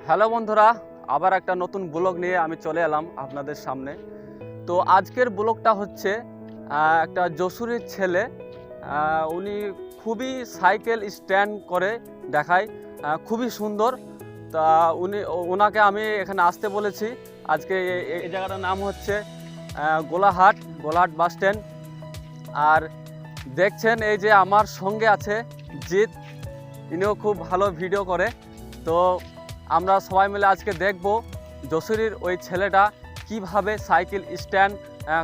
Hello বন্ধুরা, আবার একটা নতুন ব্লগ নিয়ে আমি চলে এলাম আপনাদের সামনে। তো আজকের ব্লগটা হচ্ছে একটা যশোরের ছেলে, উনি খুবই সাইকেল স্ট্যান্ড করে দেখায়, খুবই সুন্দর। তা ওনাকে আমি এখানে আসতে বলেছি। আজকে এই জায়গাটার নাম হচ্ছে গোলাহাট বাস স্ট্যান্ড। আর দেখছেন এই যে আমার সঙ্গে আছে জিৎ, ইনিও খুব ভালো ভিডিও করে। তো আমরা সবাই মিলে আজকে দেখব যশোরের ওই ছেলেটা কিভাবে সাইকেল স্ট্যান্ড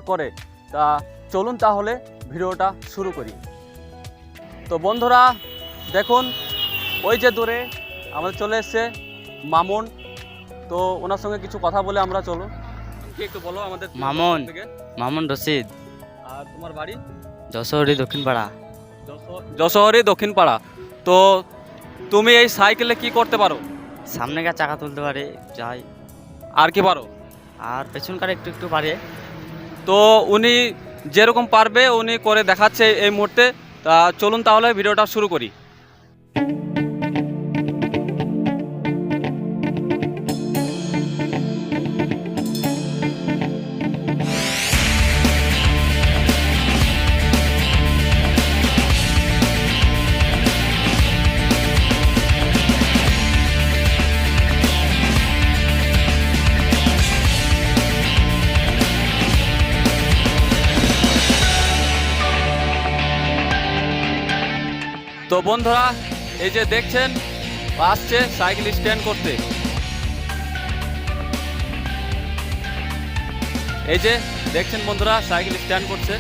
করে। তা চলুন তাহলে ভিডিওটা শুরু করি। তো বন্ধুরা দেখুন, ওই যে দূরে আমাদের চলে এসছে মামুন। তো ওনার সঙ্গে কিছু কথা বলে আমরা চলো। একটু বলো আমাদের মামুন রশিদ। আর তোমার বাড়ি? যশোরী দক্ষিণপাড়া। যশোরই দক্ষিণপাড়া। তো তুমি এই সাইকেলে কি করতে পারো? সামনে গা চাকা তুলতে পারে, যাই। আর কি পারো? আর পেছনকার একটু একটু পারে। তো উনি যেরকম পারবে উনি করে দেখাচ্ছে এই মুহূর্তে। তা চলুন তাহলে ভিডিওটা শুরু করি। তো বন্ধুরা এই যে দেখছেন আসছে সাইকেল স্ট্যান্ড করতে। এই যে দেখছেন বন্ধুরা সাইকেল স্ট্যান্ড করছে।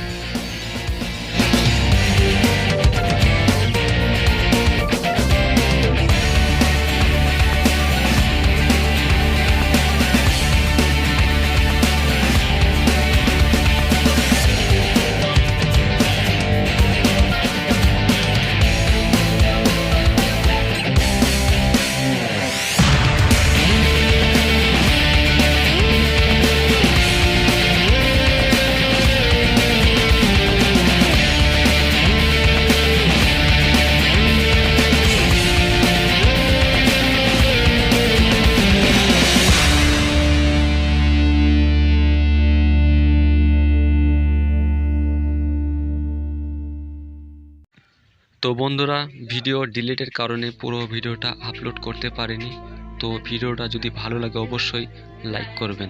তো বন্ধুরা, ভিডিও ডিলিটের কারণে পুরো ভিডিওটা আপলোড করতে পারিনি। তো ভিডিওটা যদি ভালো লাগে অবশ্যই লাইক করবেন।